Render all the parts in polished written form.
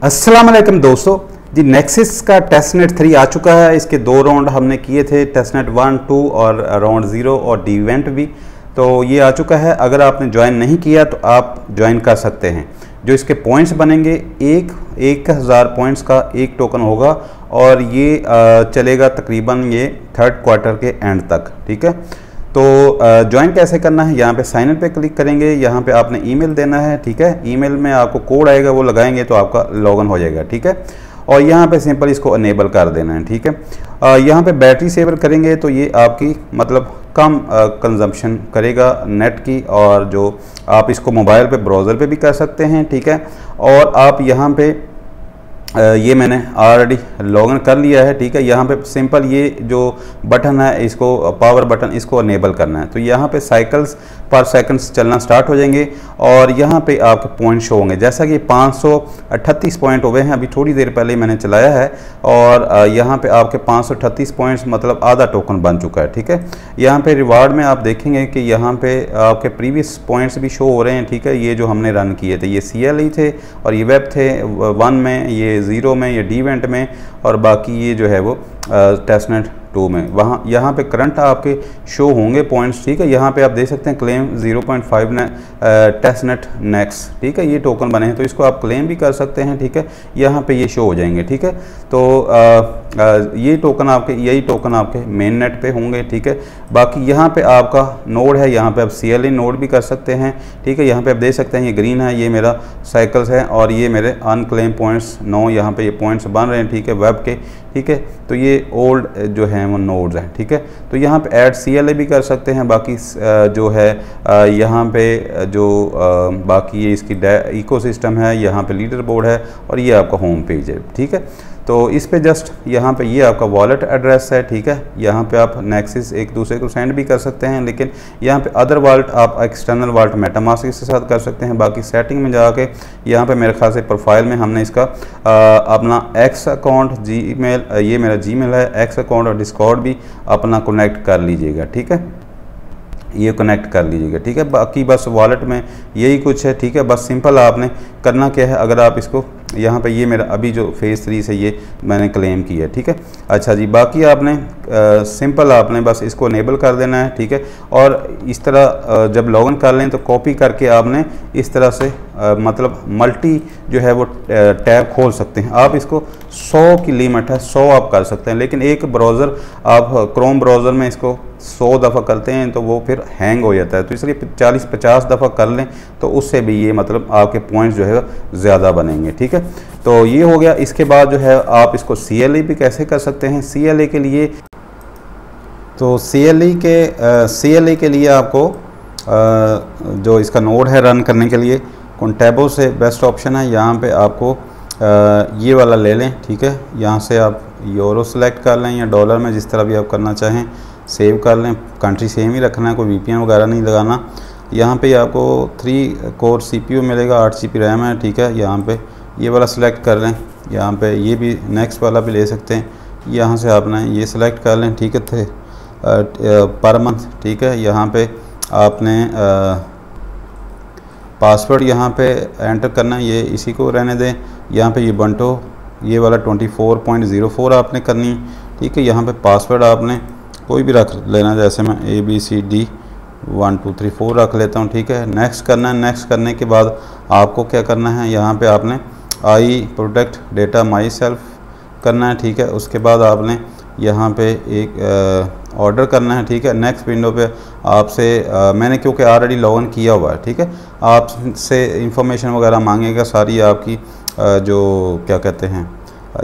अस्सलाम वालेकुम दोस्तों जी। नेक्सिस का टेस्टनेट 3 आ चुका है। इसके 2 राउंड हमने किए थे, टेस्टनेट 1, 2 और राउंड 0 और डी इवेंट भी। तो ये आ चुका है। अगर आपने ज्वाइन नहीं किया तो आप ज्वाइन कर सकते हैं। जो इसके पॉइंट्स बनेंगे 1000 पॉइंट्स का एक टोकन होगा और ये चलेगा तकरीबन ये 3rd क्वार्टर के एंड तक। ठीक है, तो ज्वाइन कैसे करना है, यहाँ पे साइन इन पे क्लिक करेंगे। यहाँ पे आपने ईमेल देना है। ठीक है, ईमेल में आपको कोड आएगा, वो लगाएंगे तो आपका लॉगिन हो जाएगा। ठीक है, और यहाँ पे सिंपल इसको अनेबल कर देना है। ठीक है, यहाँ पे बैटरी सेवर करेंगे तो ये आपकी मतलब कम कंजम्पशन करेगा नेट की, और जो आप इसको मोबाइल पे ब्राउज़र पे भी कर सकते हैं। ठीक है, और आप यहाँ पे ये मैंने ऑलरेडी लॉगिन कर लिया है। ठीक है, यहाँ पे सिंपल ये जो बटन है, इसको पावर बटन, इसको अनेबल करना है। तो यहाँ पे साइकिल्स पर सेकंड्स चलना स्टार्ट हो जाएंगे और यहाँ पे आपके पॉइंट शो होंगे। जैसा कि 538 पॉइंट हुए हैं, अभी थोड़ी देर पहले मैंने चलाया है, और यहाँ पे आपके 538 पॉइंट्स मतलब आधा टोकन बन चुका है। ठीक है, यहाँ पे रिवार्ड में आप देखेंगे कि यहाँ पे आपके प्रीवियस पॉइंट्स भी शो हो रहे हैं। ठीक है, ये जो हमने रन किए थे ये CLE थे और ये वेब थे 1 में, ये 0 में, ये डी इवेंट में, और बाकी ये जो है वो टेस्टनेट 2 में। वहाँ यहाँ पे करंट आपके शो होंगे पॉइंट्स। ठीक है, यहाँ पे आप देख सकते हैं क्लेम 0.5 टेस्टनेट नेक्स्ट। ठीक है, ये टोकन बने हैं तो इसको आप क्लेम भी कर सकते हैं। ठीक है, यहाँ पे ये शो हो जाएंगे। ठीक है, तो ये टोकन आपके, यही टोकन आपके मेन नेट पे होंगे। ठीक है, बाकी यहाँ पे आपका नोड है, यहाँ पे आप CLE नोड भी कर सकते हैं। ठीक है, यहाँ पे आप देख सकते हैं ये ग्रीन है, ये मेरा साइकिल्स है, और ये मेरे अनक्लेम पॉइंट्स 9 यहाँ पे ये पॉइंट्स बन रहे हैं। ठीक है, वेब के। ठीक है, तो ये ओल्ड जो हैं वो नोड्स हैं। ठीक है, तो यहाँ पे ऐड CLE भी कर सकते हैं। बाकी जो है यहाँ पे जो बाकी ये इसकी इकोसिस्टम है, यहाँ पे लीडर बोर्ड है, और ये आपका होम पेज है। ठीक है, तो इस पे जस्ट यहाँ पे ये आपका वॉलेट एड्रेस है। ठीक है, यहाँ पे आप नेक्सिस एक दूसरे को सेंड भी कर सकते हैं, लेकिन यहाँ पे अदर वॉलेट आप एक्सटर्नल वॉलेट मेटामास्क के साथ कर सकते हैं। बाकी सेटिंग में जाके यहाँ पे मेरे ख्याल से प्रोफाइल में हमने इसका अपना X अकाउंट, जीमेल, ये मेरा जीमेल है, X अकाउंट और डिस्कॉर्ड भी अपना कनेक्ट कर लीजिएगा। ठीक है, ये कनेक्ट कर लीजिएगा। ठीक है, बाकी बस वॉलेट में यही कुछ है। ठीक है, बस सिंपल आपने करना क्या है, अगर आप इसको यहाँ पे ये मेरा अभी जो फेज़ 3 से ये मैंने क्लेम किया है। ठीक है, अच्छा जी, बाकी आपने सिंपल आपने बस इसको अनेबल कर देना है। ठीक है, और इस तरह जब लॉगिन कर लें तो कॉपी करके आपने इस तरह से मतलब मल्टी जो है वो टैब खोल सकते हैं। आप इसको 100 की लिमिट है, 100 आप कर सकते हैं, लेकिन एक ब्राउज़र आप क्रोम ब्राउज़र में इसको 100 दफ़ा करते हैं तो वो फिर हैंग हो जाता है। तो इसलिए 40-50 दफ़ा कर लें तो उससे भी ये मतलब आपके पॉइंट्स जो है ज़्यादा बनेंगे। ठीक है, तो ये हो गया। इसके बाद जो है आप इसको CLE भी कैसे कर सकते हैं। CLE के लिए तो CLE के लिए आपको जो इसका नोड है रन करने के लिए कॉन्टैबो से बेस्ट ऑप्शन है। यहाँ पे आपको ये वाला ले लें। ठीक है, यहाँ से आप यूरो सेलेक्ट कर लें या डॉलर में, जिस तरह भी आप करना चाहें, सेव कर लें। कंट्री सेम ही रखना है, कोई VPN वगैरह नहीं लगाना। यहाँ पे आपको 3 कोर CPU मिलेगा, 8 GB रैम है। ठीक है, यहाँ पे ये वाला सेलेक्ट कर लें। यहाँ पे ये भी नेक्स्ट वाला भी ले सकते हैं, यहाँ से आपने ये सेलेक्ट कर लें। ठीक है, थे पर मंथ। ठीक है, यहाँ पे आपने पासवर्ड यहाँ पे एंटर करना है, ये इसी को रहने दें। यहाँ पे ये बंटो ये वाला 24.04 आपने करनी। ठीक है, यहाँ पे पासवर्ड आपने कोई भी रख लेना, जैसे मैं ABCD 1 2 3 4 रख लेता हूँ। ठीक है, नेक्स्ट करना है। नेक्स्ट करने के बाद आपको क्या करना है, यहाँ पे आपने आई प्रोटेक्ट डेटा माई सेल्फ करना है। ठीक है, उसके बाद आपने यहाँ पे एक ऑर्डर करना है। ठीक है, नेक्स्ट विंडो पे आपसे मैंने क्योंकि ऑलरेडी लॉगिन किया हुआ है। ठीक है, आपसे इंफॉर्मेशन वगैरह मांगेगा सारी, आपकी जो क्या कहते हैं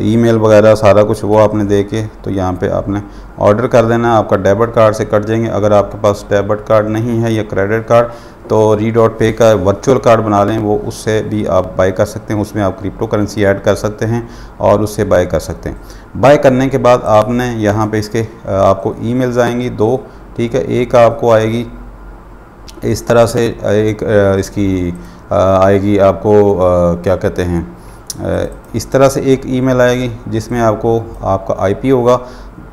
ईमेल वगैरह सारा कुछ, वो आपने दे के तो यहाँ पे आपने ऑर्डर कर देना है। आपका डेबिट कार्ड से कट जाएंगे। अगर आपके पास डेबिट कार्ड नहीं है या क्रेडिट कार्ड, तो री.पे का वर्चुअल कार्ड बना लें, वो उससे भी आप बाय कर सकते हैं। उसमें आप क्रिप्टो करेंसी ऐड कर सकते हैं और उससे बाय कर सकते हैं। बाय करने के बाद आपने यहाँ पे इसके आपको ईमेल्स आएंगी 2। ठीक है, एक आपको आएगी इस तरह से, एक इसकी आएगी आपको क्या कहते हैं इस तरह से एक ईमेल आएगी जिसमें आपको आपका IP होगा।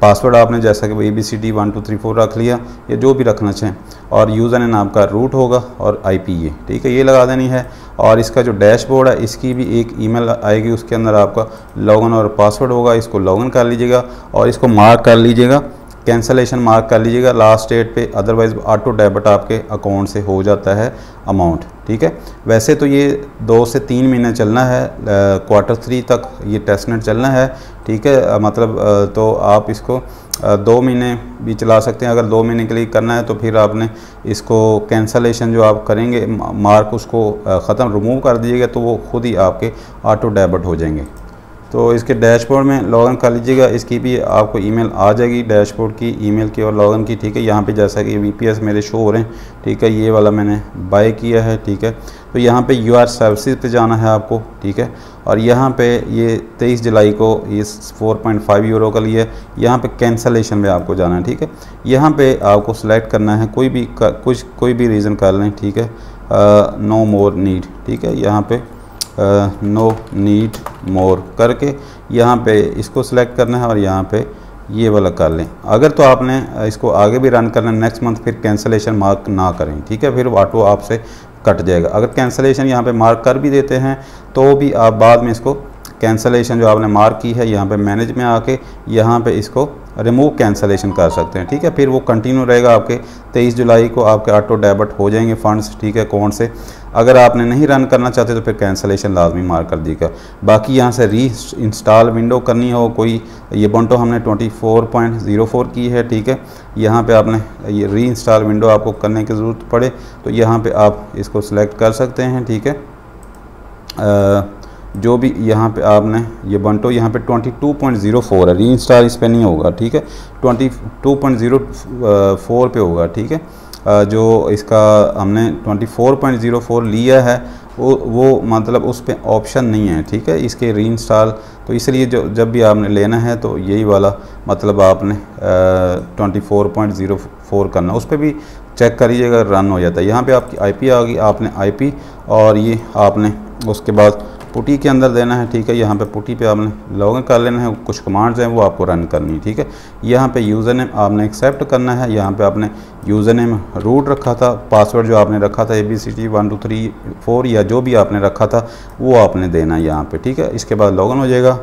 पासवर्ड आपने जैसा कि ABCD 1 2 3 4 रख लिया, या जो भी रखना चाहें, और यूज़र नेम आपका रूट होगा और IP ये, ठीक है, ये लगा देनी है। और इसका जो डैशबोर्ड है इसकी भी एक ईमेल आएगी, उसके अंदर आपका लॉगिन और पासवर्ड होगा, इसको लॉगिन कर लीजिएगा और इसको मार्क कर लीजिएगा, कैंसलेशन मार्क कर लीजिएगा लास्ट डेट पे, अदरवाइज़ ऑटो डेबिट आपके अकाउंट से हो जाता है अमाउंट, ठीक है। वैसे तो ये 2 से 3 महीने चलना है, Q3 तक ये टेस्टनेट चलना है, ठीक है। मतलब तो आप इसको 2 महीने भी चला सकते हैं। अगर 2 महीने के लिए करना है तो फिर आपने इसको कैंसलेशन जो आप करेंगे मार्क उसको ख़त्म रिमूव कर दीजिएगा, तो वो खुद ही आपके ऑटो डेबिट हो जाएंगे। तो इसके डैशबोर्ड में लॉगिन कर लीजिएगा, इसकी भी आपको ईमेल आ जाएगी डैशबोर्ड की, ईमेल की और लॉगिन की, ठीक है। यहाँ पे जैसा कि VPS मेरे शो हो रहे हैं, ठीक है, ये वाला मैंने बाय किया है, ठीक है। तो यहाँ पे UR सर्विसेज पे जाना है आपको, ठीक है। और यहाँ पे ये 23 जुलाई को ये 4.5 यूरो का लिए, यहाँ पे कैंसलेशन में आपको जाना है, ठीक है। यहाँ पे आपको सेलेक्ट करना है कोई भी रीज़न कर लें, ठीक है, नो मोर नीड, ठीक है। यहाँ पे नो नीड मोर करके यहाँ पे इसको सिलेक्ट करना है और यहाँ पे ये वाला कर लें। अगर तो आपने इसको आगे भी रन करना है नेक्स्ट मंथ, फिर कैंसलेशन मार्क ना करें, ठीक है, फिर ऑटो आपसे कट जाएगा। अगर कैंसलेशन यहाँ पे मार्क कर भी देते हैं तो भी आप बाद में इसको कैंसलेशन जो आपने मार्क की है यहाँ पे मैनेज में आके यहाँ पे इसको रिमूव कैंसलेशन कर सकते हैं, ठीक है। फिर वो कंटिन्यू रहेगा, आपके 23 जुलाई को आपके ऑटो डेबिट हो जाएंगे फंड्स, ठीक है, अकाउंट से। अगर आपने नहीं रन करना चाहते तो फिर कैंसलेशन लाजमी मार्क कर दीजिएगा। बाकी यहाँ से री इंस्टॉल विंडो करनी हो कोई, ये बंटो हमने 24.04 की है, ठीक है। यहाँ पे आपने ये री इंस्टॉल विंडो आपको करने की ज़रूरत पड़े तो यहाँ पे आप इसको सिलेक्ट कर सकते हैं, ठीक है। जो भी यहाँ पे आपने ये बंटो यहाँ पे 22.04 है, री इंस्टॉल इस पर नहीं होगा, ठीक है, 22.04 पे होगा, ठीक है। जो इसका हमने 24.04 लिया है वो मतलब उस पर ऑप्शन नहीं है, ठीक है, इसके री इंस्टॉल। तो इसलिए जब भी आपने लेना है तो यही वाला मतलब आपने 24.04 करना, उस पर भी चेक करिएगा रन हो जाता है। यहाँ पे आपकी IP आ गई, आपने IP और ये आपने उसके बाद पुटी के अंदर देना है, ठीक है। यहाँ पे पुटी पे आपने लॉगिन कर लेना है, कुछ कमांड्स हैं वो आपको रन करनी है, ठीक है। यहाँ पे यूज़र नेम आपने एक्सेप्ट करना है, यहाँ पे आपने यूज़र नेम रूट रखा था, पासवर्ड जो आपने रखा था ABCD 1 2 3 4 या जो भी आपने रखा था वो आपने देना है यहाँ पे, ठीक है। इसके बाद लॉगिन हो जाएगा।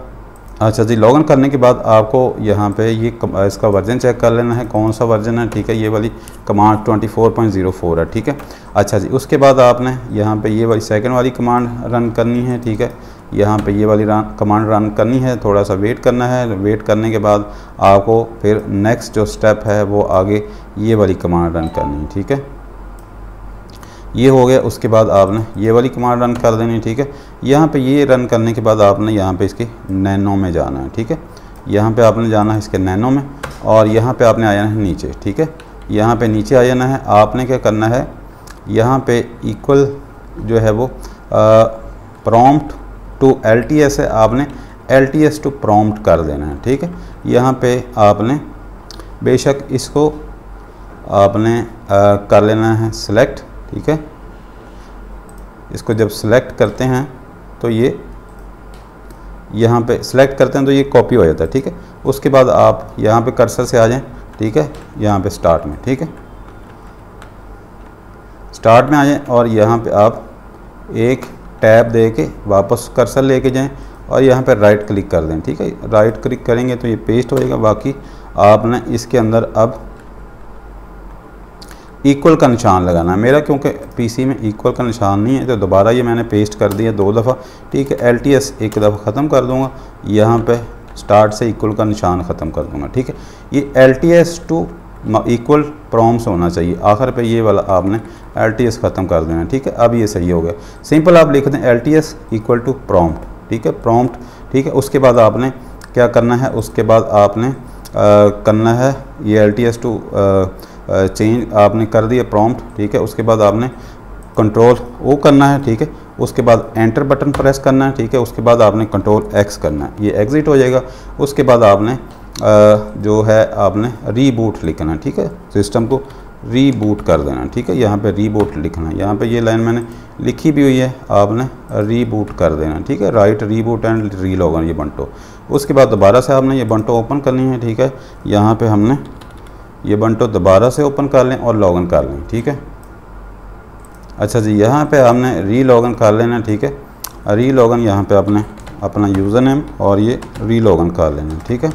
अच्छा जी, लॉगिन करने के बाद आपको यहाँ पे ये इसका वर्जन चेक कर लेना है, कौन सा वर्जन है, ठीक है। ये वाली कमांड 24.04 है, ठीक है। अच्छा जी, उसके बाद आपने यहाँ पे ये वाली सेकंड वाली कमांड रन करनी है, ठीक है। यहाँ पे ये वाली कमांड रन करनी है, थोड़ा सा वेट करना है। वेट करने के बाद आपको फिर नेक्स्ट जो स्टेप है वो आगे ये वाली कमांड रन करनी है, ठीक है। ये हो गया, उसके बाद आपने ये वाली कमांड रन कर देनी, ठीक है। यहाँ पे ये रन करने के बाद आपने यहाँ पे इसके नैनो में जाना है, ठीक है। यहाँ पे आपने जाना है इसके नैनो में और यहाँ पे आपने आ जाना है नीचे, ठीक है। यहाँ पे नीचे आ जाना है, आपने क्या करना है, यहाँ पे इक्वल जो है वो प्रॉम्प्ट टू LTS है, आपने LTS टू प्रॉम्प्ट कर देना है, ठीक है। यहाँ पे आपने बेशक इसको आपने कर लेना है सिलेक्ट, ठीक है। इसको जब सिलेक्ट करते हैं तो ये यहाँ पे सिलेक्ट करते हैं तो ये कॉपी हो जाता है, ठीक है। उसके बाद आप यहाँ पे कर्सर से आ जाएं, ठीक है, यहाँ पे स्टार्ट में, ठीक है, स्टार्ट में आ जाएं और यहाँ पे आप एक टैब दे के वापस कर्सर लेके जाएं और यहाँ पे राइट क्लिक कर दें, ठीक है। राइट क्लिक करेंगे तो ये पेस्ट हो जाएगा। बाकी आपने इसके अंदर अब इक्वल का निशान लगाना है। मेरा क्योंकि PC में इक्वल का निशान नहीं है तो दोबारा ये मैंने पेस्ट कर दिया 2 दफ़ा, ठीक है। LTS एक दफ़ा ख़त्म कर दूंगा, यहाँ पे स्टार्ट से इक्वल का निशान ख़त्म कर दूंगा, ठीक है। ये LTS टू इक्वल प्रॉम्प्ट्स होना चाहिए, आखिर पे ये वाला आपने LTS ख़त्म कर देना, ठीक है। अब ये सही हो गया। सिंपल आप लिख दें LTS इक्वल टू प्रॉम्प्ट, ठीक है, प्रॉम्प्ट, ठीक है। उसके बाद आपने क्या करना है, उसके बाद आपने करना है ये LTS टू चेंज आपने कर दिया प्रॉम्प्ट, ठीक है। उसके बाद आपने कंट्रोल O करना है, ठीक है। उसके बाद एंटर बटन प्रेस करना है, ठीक है। उसके बाद आपने कंट्रोल X करना है, ये एग्ज़िट हो जाएगा। उसके बाद आपने जो है आपने रीबूट लिखना है, ठीक है, सिस्टम को रीबूट कर देना, ठीक है। यहाँ पे रीबूट लिखना है, यहाँ पे ये लाइन मैंने लिखी भी हुई है, आपने रीबूट कर देना, ठीक है। राइट रीबूट एंड रीलॉगन ये बंटो। उसके बाद दोबारा से आपने ये बंटो ओपन करनी है, ठीक है। यहाँ पे हमने ये बंटो दोबारा से ओपन कर लें और लॉगिन कर लें, ठीक है। अच्छा जी, यहाँ पे आपने रीलॉगिन कर लेना, ठीक है। रीलॉगिन यहाँ पे आपने अपना यूज़र नेम और ये रीलॉगिन कर लेना, ठीक है।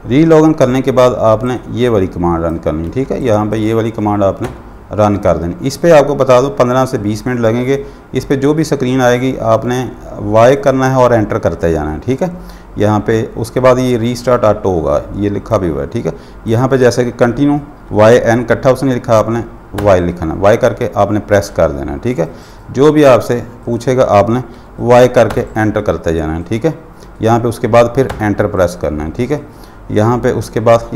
रीलॉगिन करने के बाद आपने ये वाली कमांड रन करनी, ठीक है। यहाँ पे ये वाली कमांड आपने रन कर देनी। इस पे आपको बता दो 15 से 20 मिनट लगेंगे। इस पे जो भी स्क्रीन आएगी आपने वाई करना है और एंटर करते जाना है, ठीक है। यहाँ पे उसके बाद ये रीस्टार्ट ऑटो होगा, ये लिखा भी हुआ है, ठीक है। यहाँ पे जैसे कि कंटिन्यू वाई एन इकट्ठा उसने लिखा, आपने वाई लिखना, वाई करके आपने प्रेस कर देना, ठीक है। जो भी आपसे पूछेगा आपने वाई करके एंटर करते जाना है, ठीक है। यहाँ पे उसके बाद फिर एंटर प्रेस करना है, ठीक है। यहाँ पे उसके बाद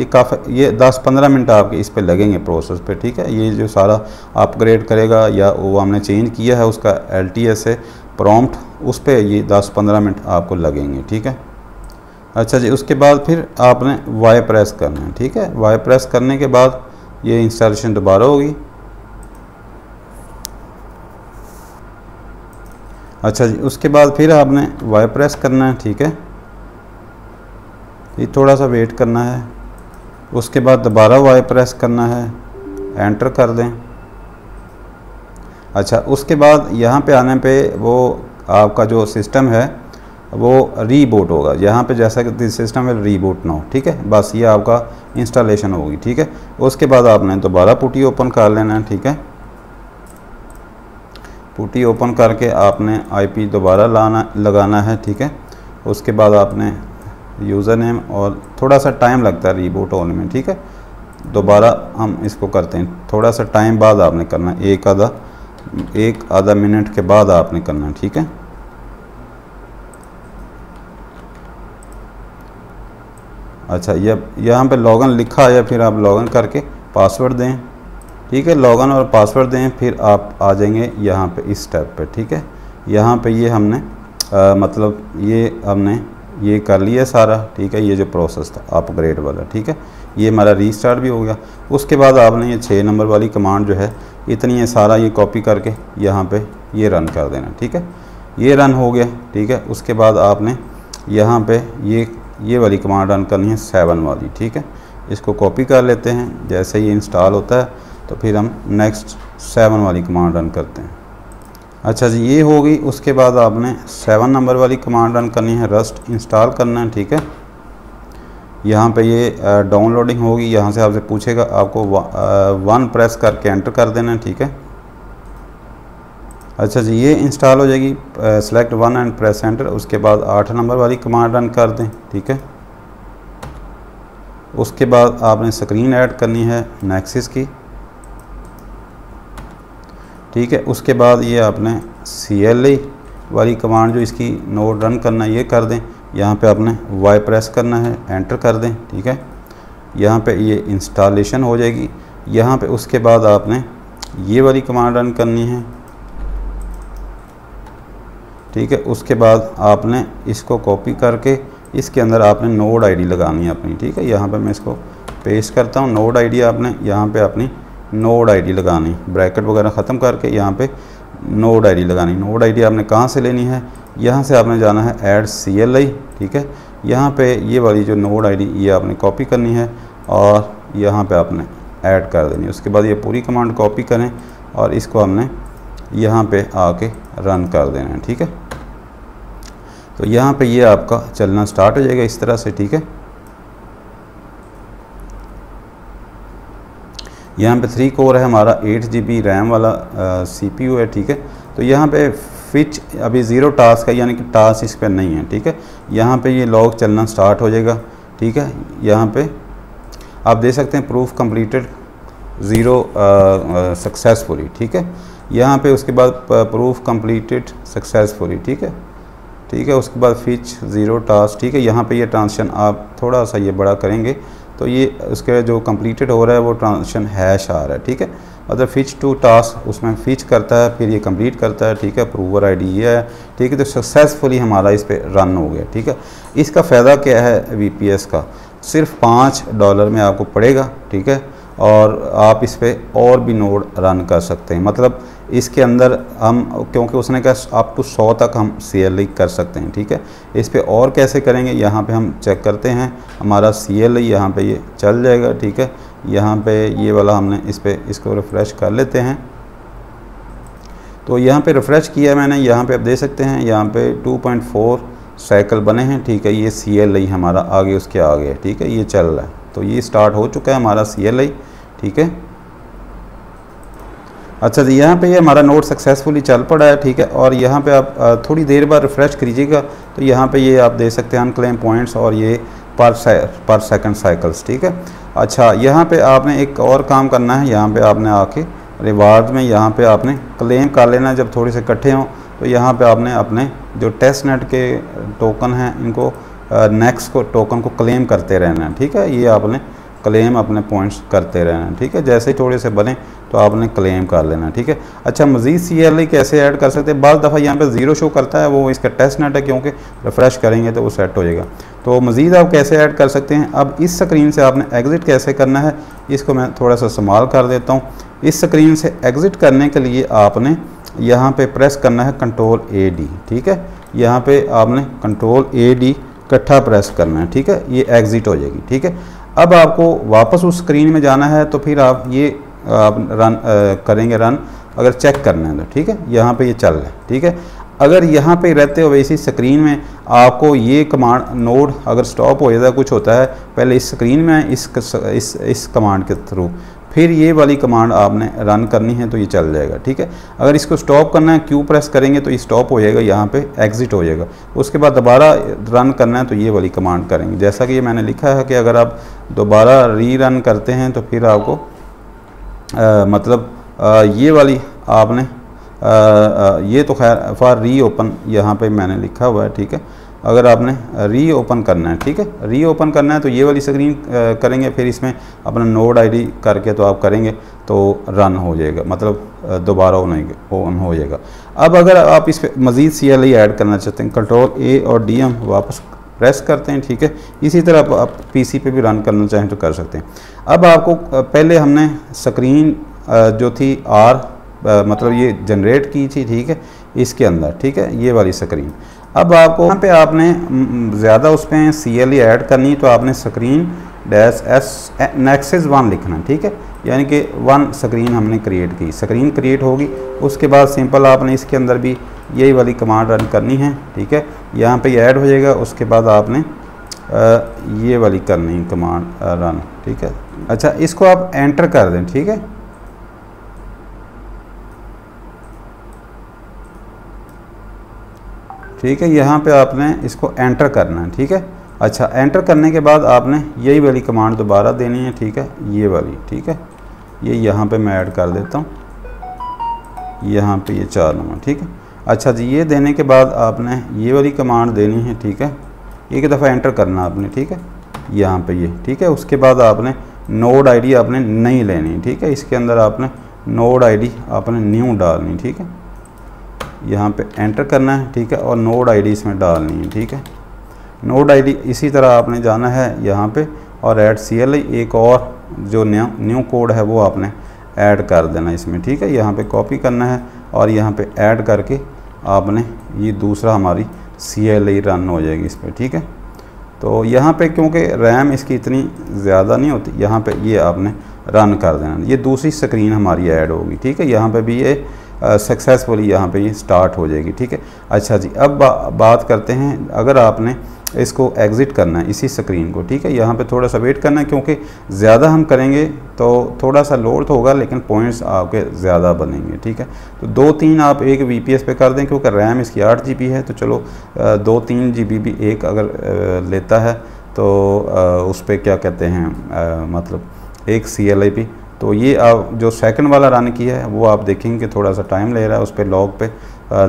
ये 10-15 मिनट आपके इस पे लगेंगे प्रोसेस पे, ठीक है। ये जो सारा अपग्रेड करेगा या वो हमने चेंज किया है उसका LTS से प्रॉम्प्ट, उस पे ये 10-15 मिनट आपको लगेंगे, ठीक है। अच्छा जी, उसके बाद फिर आपने वाई प्रेस करना है, ठीक है। वाई प्रेस करने के बाद ये इंस्टॉलेशन दोबारा होगी। अच्छा जी, उसके बाद फिर आपने वाई प्रेस करना है, ठीक है। ये थोड़ा सा वेट करना है। उसके बाद दोबारा वाई प्रेस करना है, एंटर कर दें। अच्छा, उसके बाद यहाँ पे आने पे वो आपका जो सिस्टम है वो रीबूट होगा। यहाँ पे जैसा कि this system will reboot now, ठीक है। बस ये आपका इंस्टॉलेशन होगी, ठीक है। उसके बाद आपने दोबारा पुटी ओपन कर लेना है, ठीक है। पुटी ओपन करके आपने IP दोबारा लगाना है, ठीक है। उसके बाद आपने यूज़र नेम और थोड़ा सा टाइम लगता है रीबूट होने में, ठीक है। दोबारा हम इसको करते हैं, थोड़ा सा टाइम बाद आपने करना है, एक आधा मिनट के बाद आपने करना है, ठीक है। अच्छा, ये यहाँ पे लॉगिन लिखा है, फिर आप लॉगिन करके पासवर्ड दें, ठीक है। लॉगिन और पासवर्ड दें, फिर आप आ जाएंगे यहाँ पे इस स्टेप पे, ठीक है। यहाँ पे ये हमने मतलब ये हमने ये कर लिया सारा, ठीक है। ये जो प्रोसेस था अपग्रेड वाला, ठीक है, ये हमारा रीस्टार्ट भी हो गया। उसके बाद आपने ये 6 नंबर वाली कमांड जो है इतनी है सारा ये कॉपी करके यहाँ पे ये रन कर देना, ठीक है। ये रन हो गया, ठीक है। उसके बाद आपने यहाँ पे ये वाली कमांड रन करनी है 7 वाली, ठीक है। इसको कॉपी कर लेते हैं। जैसे ये इंस्टॉल होता है तो फिर हम नेक्स्ट 7 वाली कमांड रन करते हैं। अच्छा जी, ये होगी। उसके बाद आपने 7 नंबर वाली कमांड रन करनी है, रस्ट इंस्टॉल करना है, ठीक है। यहाँ पे ये डाउनलोडिंग होगी, यहाँ से आपसे पूछेगा, आपको 1 प्रेस करके एंटर कर देना है, ठीक है। अच्छा जी, ये इंस्टॉल हो जाएगी। Select 1 and press enter. उसके बाद 8 नंबर वाली कमांड रन कर दें, ठीक है। उसके बाद आपने स्क्रीन ऐड करनी है नेक्सिस की, ठीक है। उसके बाद ये आपने CLI वाली कमांड जो इसकी नोड रन करना है ये कर दें। यहाँ पे आपने वाई प्रेस करना है, एंटर कर दें, ठीक है। यहाँ पे ये इंस्टॉलेशन हो जाएगी। यहाँ पे उसके बाद आपने ये वाली कमांड रन करनी है, ठीक है। उसके बाद आपने इसको कॉपी करके इसके अंदर आपने नोड ID लगानी है अपनी, ठीक है। यहाँ पे मैं इसको पेस्ट करता हूँ। नोड ID आपने यहाँ पे अपनी नोड ID लगानी, ब्रैकेट वगैरह ख़त्म करके यहाँ पे नोड ID लगानी। नोड ID आपने कहाँ से लेनी है, यहाँ से आपने जाना है ऐड CLI, ठीक है। यहाँ पे ये वाली जो नोड ID ये आपने कॉपी करनी है और यहाँ पे आपने ऐड कर देनी है। उसके बाद ये पूरी कमांड कॉपी करें और इसको हमने यहाँ पे आके रन कर देना है, ठीक है। तो यहाँ पे ये आपका चलना स्टार्ट हो जाएगा इस तरह से, ठीक है। यहाँ पे 3 कोर है हमारा, 8 GB रैम वाला CPU है, ठीक है। तो यहाँ पे फिच अभी 0 टास्क है, यानी कि टास्क इस पर नहीं है, ठीक है। यहाँ पे ये लॉग चलना स्टार्ट हो जाएगा, ठीक है। यहाँ पे आप देख सकते हैं प्रूफ कंप्लीटेड 0 सक्सेसफुली, ठीक है। यहाँ पे उसके बाद प्रूफ कंप्लीटेड सक्सेसफुली, ठीक है, ठीक है। उसके बाद फिच 0 टास्क, ठीक है। यहाँ पे ये ट्रांजिशन आप थोड़ा सा ये बड़ा करेंगे तो ये उसके जो कंप्लीटेड हो रहा है वो ट्रांजिशन हैश आ रहा है, ठीक है। मतलब फिच टू टास्क उसमें फिच करता है, फिर ये कंप्लीट करता है, ठीक है। अप्रूवर ID ये है, ठीक है। तो सक्सेसफुली हमारा इस पर रन हो गया, ठीक है। इसका फ़ायदा क्या है VPS का, सिर्फ $5 में आपको पड़ेगा, ठीक है। और आप इस पर और भी नोड रन कर सकते हैं। मतलब इसके अंदर हम, क्योंकि उसने कहा अप टू 100 तक हम CLI कर सकते हैं, ठीक है। इस पे और कैसे करेंगे, यहाँ पे हम चेक करते हैं, हमारा CLI यहाँ पे ये चल जाएगा, ठीक है। यहाँ पे ये वाला हमने इसको रिफ़्रेश कर लेते हैं। तो यहाँ पे रिफ़्रेश किया मैंने, यहाँ पे आप देख सकते हैं यहाँ पे 2.4 साइकिल बने हैं, ठीक है। ये CLI हमारा आगे उसके आगे है, ठीक है, ये चल रहा है। तो ये स्टार्ट हो चुका है हमारा CLI, ठीक है। अच्छा जी, यहाँ पे ये हमारा नोड सक्सेसफुली चल पड़ा है, ठीक है। और यहाँ पे आप थोड़ी देर बाद रिफ़्रेश कीजिएगा तो यहाँ पे ये आप देख सकते हैं अनक्लेम पॉइंट्स और ये पर सेकंड साइकिल्स, ठीक है। अच्छा, यहाँ पे आपने एक और काम करना है, यहाँ पे आपने आके रिवार्ड में यहाँ पे आपने क्लेम कर लेना। जब थोड़े से इकट्ठे हों तो यहाँ पे आपने अपने जो टेस्ट नेट के टोकन हैं इनको नेक्स्ट को टोकन को क्लेम करते रहना है, ठीक है। ये आपने क्लेम अपने पॉइंट्स करते रहना है, ठीक है। जैसे ही थोड़े से बने तो आपने क्लेम कर लेना, ठीक है। अच्छा, मज़ीद CLI कैसे ऐड कर सकते हैं, बाज़ दफ़ा यहाँ पे 0 शो करता है, वो इसका टेस्ट नेट है, क्योंकि रिफ़्रेश करेंगे तो वो सेट हो जाएगा। तो मज़ीद आप कैसे ऐड कर सकते हैं, अब इस स्क्रीन से आपने एग्ज़िट कैसे करना है, इसको मैं थोड़ा सा इस्तेमाल कर देता हूँ। इस स्क्रीन से एग्ज़िट करने के लिए आपने यहाँ पे प्रेस करना है Ctrl AD, ठीक है। यहाँ पे आपने Ctrl AD इकट्ठा प्रेस करना है, ठीक है। ये एग्ज़िट हो जाएगी, ठीक है। अब आपको वापस उस स्क्रीन में जाना है, तो फिर आप ये रन करेंगे रन, अगर चेक करना है तो, ठीक है। यहाँ पे ये चल रहा है, ठीक है। अगर यहाँ पे रहते हुए इसी स्क्रीन में आपको ये कमांड नोड अगर स्टॉप हो जाता है, कुछ होता है, पहले इस स्क्रीन में इस कमांड के थ्रू फिर ये वाली कमांड आपने रन करनी है तो ये चल जाएगा, ठीक है। अगर इसको स्टॉप करना है, Q प्रेस करेंगे तो ये स्टॉप हो जाएगा, यहाँ पे एग्ज़िट हो जाएगा। उसके बाद दोबारा रन करना है तो ये वाली कमांड करेंगे। जैसा कि ये मैंने लिखा है कि अगर आप दोबारा रीरन करते हैं तो फिर आपको ये वाली आपने ये तो खैर फॉर री ओपन यहाँ पे मैंने लिखा हुआ है, ठीक है। अगर आपने री ओपन करना है, ठीक है, री ओपन करना है तो ये वाली स्क्रीन करेंगे, फिर इसमें अपना नोड ID करके तो आप करेंगे तो रन हो जाएगा, मतलब दोबारा ऑन हो जाएगा। अब अगर आप इस पर मज़ीद CLI ऐड करना चाहते हैं, Ctrl A और D हम वापस प्रेस करते हैं, ठीक है। इसी तरह आप PC पे भी रन करना चाहें तो कर सकते हैं। अब आपको पहले हमने स्क्रीन जो थी मतलब ये जनरेट की थी, ठीक है, इसके अंदर, ठीक है, ये वाली स्क्रीन। अब आपको यहाँ पे आपने ज़्यादा उस पर CLI ऐड करनी, तो आपने स्क्रीन -S नेक्सस 1 लिखना, ठीक है। यानी कि 1 स्क्रीन हमने क्रिएट की, स्क्रीन क्रिएट होगी, उसके बाद सिंपल आपने इसके अंदर भी यही वाली कमांड रन करनी है, ठीक है। यहाँ पे ऐड हो जाएगा, उसके बाद आपने ये वाली करनी कमांड रन, ठीक है। अच्छा, इसको आप एंटर कर दें, ठीक है। ठीक है, यहाँ पे आपने इसको एंटर करना है, ठीक है। अच्छा, एंटर करने के बाद आपने यही वाली कमांड दोबारा देनी है, ठीक है, ये वाली, ठीक है। ये यहाँ पे मैं ऐड कर देता हूँ, यहाँ पे ये 4 नंबर, ठीक है। अच्छा जी, ये देने के बाद आपने ये वाली कमांड देनी है, ठीक है। एक दफ़ा एंटर करना आपने, ठीक है, यहाँ पे ये, ठीक है। उसके बाद आपने नोड ID आपने नहीं लेनी, ठीक है। इसके अंदर आपने नोड ID आपने न्यू डालनी, ठीक है। यहाँ पे एंटर करना है, ठीक है, और नोड ID इसमें डालनी है, ठीक है। नोड ID इसी तरह आपने जाना है यहाँ पे और ऐड CLI, एक और जो न्यू कोड है वो आपने ऐड कर देना इसमें, ठीक है। यहाँ पे कॉपी करना है और यहाँ पे ऐड करके आपने ये दूसरा हमारी CLI रन हो जाएगी इस पर, ठीक है। तो यहाँ पे क्योंकि रैम इसकी इतनी ज़्यादा नहीं होती, यहाँ पे ये आपने रन कर देना, ये दूसरी स्क्रीन हमारी ऐड होगी, ठीक है। यहाँ पे भी ये सक्सेसफुली यहाँ पे ये स्टार्ट हो जाएगी, ठीक है। अच्छा जी, अब बात करते हैं, अगर आपने इसको एग्ज़िट करना है इसी स्क्रीन को, ठीक है। यहाँ पे थोड़ा सा वेट करना है, क्योंकि ज़्यादा हम करेंगे तो थोड़ा सा लोड तो होगा, लेकिन पॉइंट्स आपके ज़्यादा बनेंगे, ठीक है। तो 2-3 आप एक VPS पे कर दें, क्योंकि रैम इसकी 8 GB है, तो चलो 2-3 GB भी एक अगर लेता है तो उस पर क्या कहते हैं, मतलब एक CLI भी। तो ये आप जो सेकंड वाला रन किया है वो आप देखेंगे थोड़ा सा टाइम ले रहा है उस पर लॉग पे,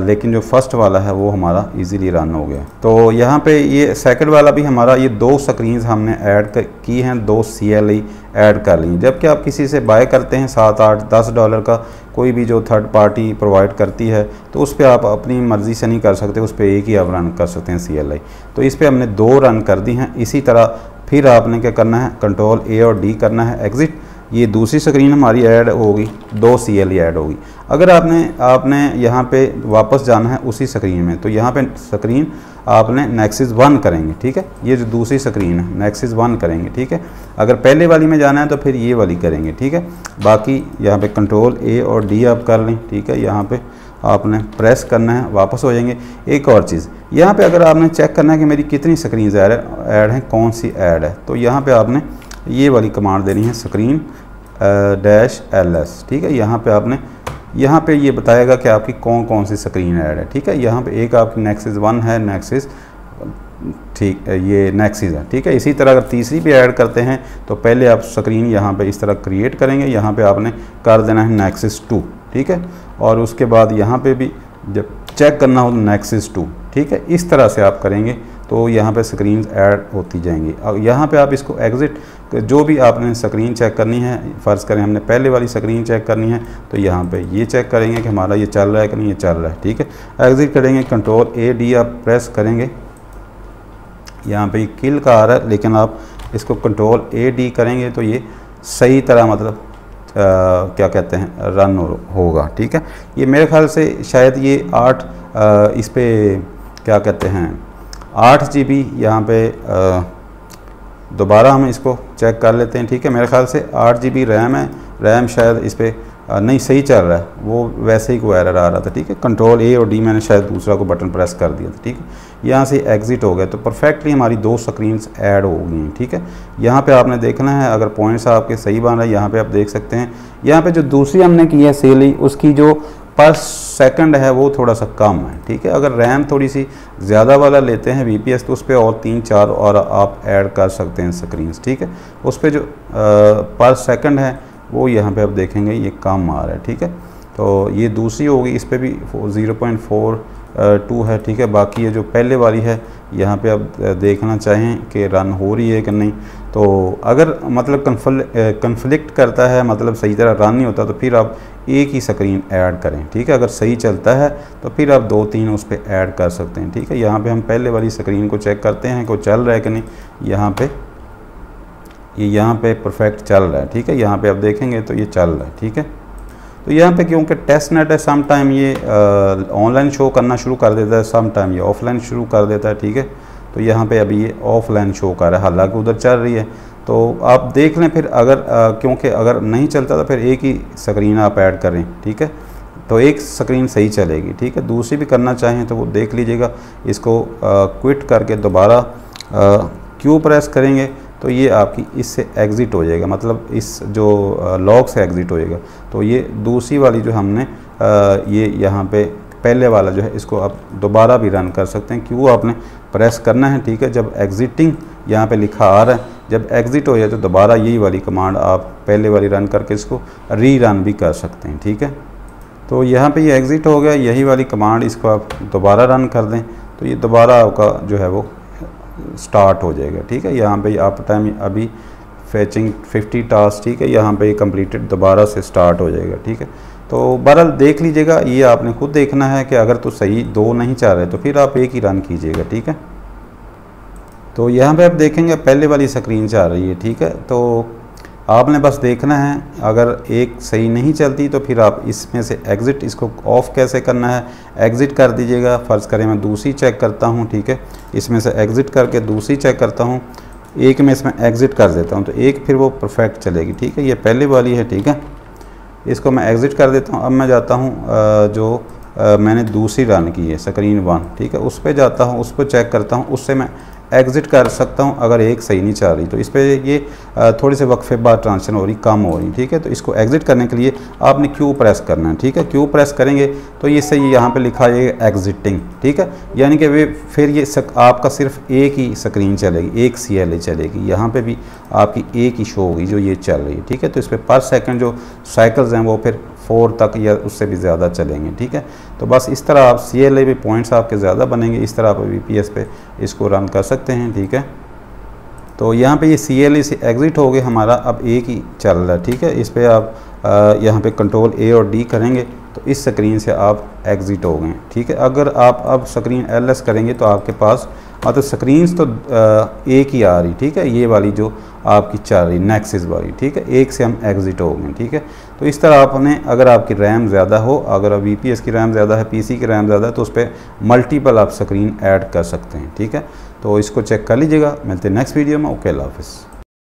लेकिन जो फर्स्ट वाला है वो हमारा इजीली रन हो गया। तो यहाँ पे ये सेकंड वाला भी हमारा, ये 2 स्क्रीन्स हमने ऐड की हैं, 2 CLI ऐड कर ली। जबकि आप किसी से बाय करते हैं $7-8-10 का, कोई भी जो थर्ड पार्टी प्रोवाइड करती है, तो उस पर आप अपनी मर्ज़ी से नहीं कर सकते, उस पर एक ही आप रन कर सकते हैं CLI। तो इस पर हमने 2 रन कर दी हैं। इसी तरह फिर आपने क्या करना है, Ctrl A और D करना है, एग्ज़िट। ये दूसरी स्क्रीन हमारी ऐड होगी, 2 CLE ऐड होगी। अगर आपने यहाँ पे वापस जाना है उसी स्क्रीन में, तो यहाँ पे स्क्रीन आपने Nexus 1 करेंगे, ठीक है। ये जो दूसरी स्क्रीन है Nexus 1 करेंगे, ठीक है। अगर पहले वाली में जाना है तो फिर ये वाली करेंगे, ठीक है। बाकी यहाँ पे कंट्रोल A और D आप कर लें, ठीक है। यहाँ पे आपने प्रेस करना है, वापस हो जाएंगे। एक और चीज़ यहाँ पे अगर आपने चेक करना है कि मेरी कितनी स्क्रीन ऐड हैं, कौन सी ऐड है, तो यहाँ पे आपने ये वाली कमांड देनी है स्क्रीन -ls, ठीक है। यहाँ पे ये बताएगा कि आपकी कौन कौन सी स्क्रीन ऐड है, ठीक है। यहाँ पे एक आपकी Nexus 1 है, Nexus, ठीक है, ये Nexus है, ठीक है। इसी तरह अगर तीसरी भी ऐड करते हैं तो पहले आप स्क्रीन यहाँ पे इस तरह क्रिएट करेंगे, यहाँ पे आपने कर देना है Nexus 2, ठीक है। और उसके बाद यहाँ पे भी जब चेक करना हो तो Nexus 2, ठीक है। इस तरह से आप करेंगे तो यहाँ पे स्क्रीन ऐड होती जाएंगी। और यहाँ पे आप इसको एग्ज़िट, जो भी आपने स्क्रीन चेक करनी है, फ़र्ज़ करें हमने पहले वाली स्क्रीन चेक करनी है, तो यहाँ पे ये चेक करेंगे कि हमारा ये चल रहा है कि नहीं, ये चल रहा है, ठीक है। एग्ज़िट करेंगे, कंट्रोल A D आप प्रेस करेंगे। यहाँ पे किल का आ रहा है, लेकिन आप इसको कंट्रोल A D करेंगे तो ये सही तरह मतलब क्या कहते हैं रन होगा, ठीक है। ये मेरे ख्याल से शायद ये 8 इस पे क्या कहते हैं 8 GB यहाँ पे दोबारा हम इसको चेक कर लेते हैं, ठीक है। मेरे ख्याल से 8 GB रैम है, रैम शायद इस पर नहीं सही चल रहा है, वो वैसे ही कोई एरर आ रहा था, ठीक है। कंट्रोल A और D मैंने शायद दूसरा को बटन प्रेस कर दिया था, ठीक है। यहाँ से एग्ज़िट हो गया तो परफेक्टली हमारी 2 स्क्रीन्स ऐड हो गई हैं, ठीक है। यहाँ पे आपने देखना है अगर पॉइंट्स आपके सही बन रहे हैं, यहाँ पे आप देख सकते हैं। यहाँ पे जो दूसरी हमने की है CLE, उसकी जो पर सेकंड है वो थोड़ा सा कम है, ठीक है। अगर रैम थोड़ी सी ज़्यादा वाला लेते हैं VPS तो उस पर और 3-4 और आप ऐड कर सकते हैं स्क्रीन्स, ठीक है। उस पर जो पर सेकंड है वो यहाँ पे आप देखेंगे ये कम आ रहा है, ठीक है। तो ये दूसरी होगी, इस पर भी 0.42 है, ठीक है। बाकी ये जो पहले वाली है यहाँ पे आप देखना चाहें कि रन हो रही है कि नहीं, तो अगर मतलब कन्फ्लिक्ट करता है, मतलब सही तरह रन नहीं होता, तो फिर आप एक ही स्क्रीन ऐड करें, ठीक है। अगर सही चलता है तो फिर आप 2-3 उस पर ऐड कर सकते हैं, ठीक है। यहाँ पे हम पहले वाली स्क्रीन को चेक करते हैं कि चल रहा है कि नहीं। यहाँ पे परफेक्ट चल रहा है, ठीक है। यहाँ पे आप देखेंगे तो ये चल रहा है, ठीक है। तो यहाँ पे क्योंकि टेस्ट नेट है, सम टाइम ये ऑनलाइन शो करना शुरू कर देता है, सम टाइम ये ऑफलाइन शुरू कर देता है, ठीक है। तो यहाँ पे अभी ये ऑफलाइन शो कर रहा है, हालांकि उधर चल रही है। तो आप देख लें फिर अगर क्योंकि अगर नहीं चलता तो फिर एक ही स्क्रीन आप ऐड करें, ठीक है। तो एक स्क्रीन सही चलेगी, ठीक है। दूसरी भी करना चाहें तो वो देख लीजिएगा। इसको क्विट करके दोबारा Q प्रेस करेंगे तो ये आपकी इससे एग्ज़िट हो जाएगा, मतलब इस जो लॉग से एग्ज़िट हो जाएगा। तो ये दूसरी वाली जो हमने ये यहाँ पे पहले वाला जो है, इसको आप दोबारा भी रन कर सकते हैं। Q आपने प्रेस करना है, ठीक है। जब एग्ज़िटिंग यहाँ पे लिखा आ रहा है, जब एग्ज़िट हो जाए तो दोबारा यही वाली कमांड आप पहले वाली रन करके इसको री रन भी कर सकते हैं, ठीक है। तो यहाँ पे ये एग्ज़िट हो गया, यही वाली कमांड इसको आप दोबारा रन कर दें तो ये दोबारा आपका जो है वो स्टार्ट हो जाएगा, ठीक है। यहाँ पे आप टाइम अभी फैचिंग 50 टास्क, ठीक है। यहाँ पे कंप्लीटेड दोबारा से स्टार्ट हो जाएगा, ठीक है। तो बहरहाल देख लीजिएगा, ये आपने खुद देखना है कि अगर तो सही 2 नहीं चाह रहे तो फिर आप एक ही रन कीजिएगा, ठीक है। तो यहाँ पे आप देखेंगे पहले वाली स्क्रीन चाह रही है, ठीक है। तो आपने बस देखना है, अगर एक सही नहीं चलती तो फिर आप इसमें से एग्ज़िट, इसको ऑफ़ कैसे करना है, एग्ज़िट कर दीजिएगा। फ़र्ज़ करें मैं दूसरी चेक करता हूँ, ठीक है। इसमें से एग्ज़िट करके दूसरी चेक करता हूँ, एक में इसमें एग्ज़िट कर देता हूँ तो एक फिर वो परफेक्ट चलेगी, ठीक है। ये पहले वाली है, ठीक है। इसको मैं एग्ज़िट कर देता हूँ। अब मैं जाता हूँ जो मैंने दूसरी रन की है स्क्रीन 1, ठीक है, उस पर जाता हूँ, उसको चेक करता हूँ, उससे मैं एग्ज़िट कर सकता हूँ अगर एक सही नहीं चाह रही तो। इस पर ये थोड़े से वक्फे बाद ट्रांजिशन हो रही, कम हो रही, ठीक है। तो इसको एग्ज़िट करने के लिए आपने Q प्रेस करना है, ठीक है। Q प्रेस करेंगे तो ये सही यहाँ पे लिखा है एग्ज़िटिंग, ठीक है। यानी कि वे फिर ये आपका सिर्फ एक ही स्क्रीन चलेगी, एक CLE चलेगी। यहाँ पे भी आपकी एक ही शो होगी जो ये चल रही है, ठीक है। तो इस पर पर सेकंड जो साइकिल्स हैं वो फिर 4 तक या उससे भी ज़्यादा चलेंगे, ठीक है। तो बस इस तरह आप CLE भी पॉइंट्स आपके ज़्यादा बनेंगे, इस तरह आप VPS पे इसको रन कर सकते हैं, ठीक है। तो यहाँ पे ये CLE से एग्ज़िट हो गए हमारा, अब एक ही चल रहा है, ठीक है। इस पर आप यहाँ पे कंट्रोल A और D करेंगे तो इस स्क्रीन से आप एग्ज़िट हो गए, ठीक है। अगर आप अब स्क्रीन LS करेंगे तो आपके पास मतलब स्क्रीन्स तो एक ही आ रही, ठीक है, ये वाली जो आपकी चल रही नेक्सिस वाली, ठीक है, एक से हम एग्ज़िट हो गए, ठीक है। तो इस तरह आपने, अगर आपकी रैम ज़्यादा हो, अगर VPS की रैम ज़्यादा है, PC की रैम ज़्यादा है, तो उस पर मल्टीपल आप स्क्रीन ऐड कर सकते हैं, ठीक है। तो इसको चेक कर लीजिएगा। मिलते हैं नेक्स्ट वीडियो में। ओके, अल्लाह हाफ़िज़।